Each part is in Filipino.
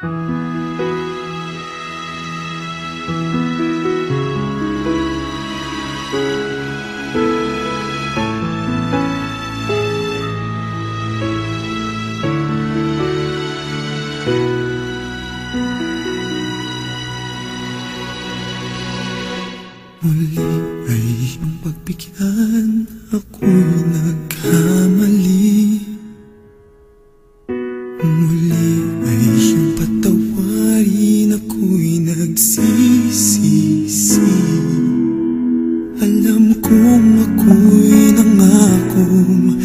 Muli ay iyong pagbigyan, ako'y nagkamali. Muli ay iyong patawarin, ako'y nagsisisi. Alam kong ako'y nangakong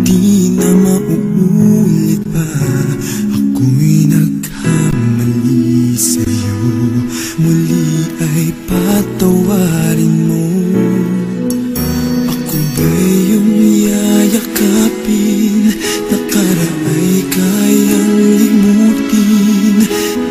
di na mauulit pa. Ako'y nagkamali sa'yo, muli ay patawarin mo. Ako ba'y iyong yayakapin, nakaraay kayang limutin.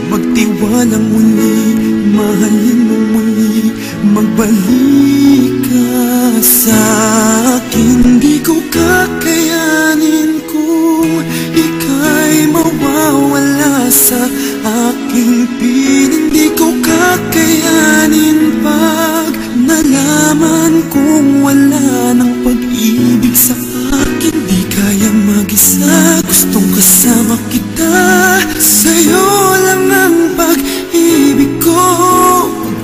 Magtiwalang muli, mahalin mo muli, magbalik ka sa'kin. Di ko kakayanin kung ika'y mawawala sa aking piling. Di ko kakayanin pag nalaman kong wala ng pag-ibig sa akin. Di kaya mag-isa, gustong kasama kita. Sa'yo lang ang pag-ibig ko.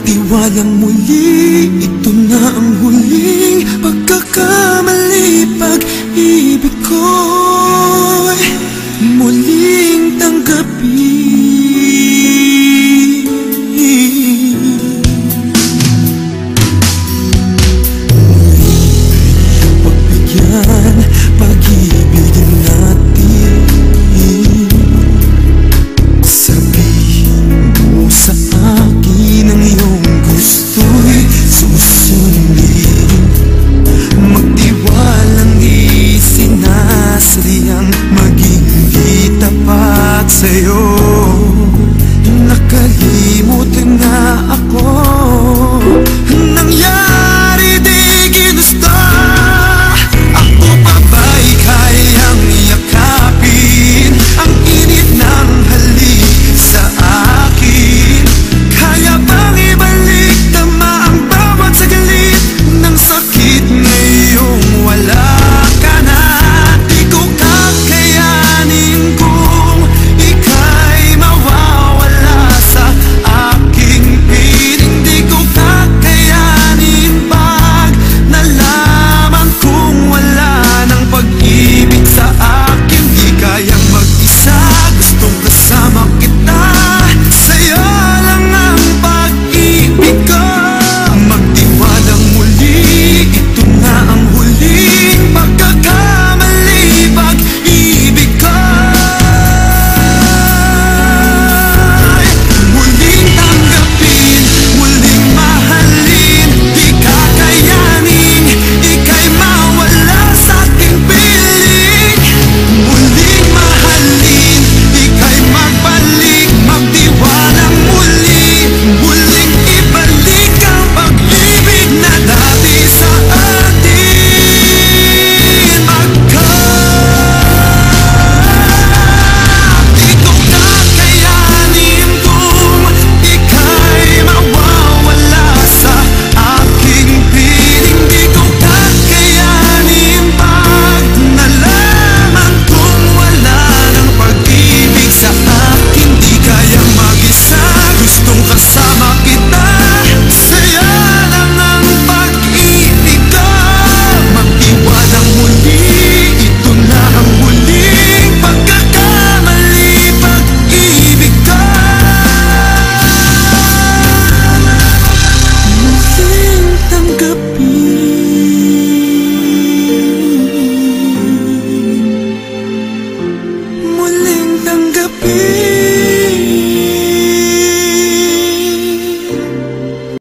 Pagtiwalang muli, ito na ang huling pagkakamali. Pag-ibig ko'y muling tanggapin. Pagbigyan, pag-ibigin natin. Sabihin mo sa akin ang iyong gusto'y susundin. Magtiwalang di sinasadyang maging di tapat sa'yo.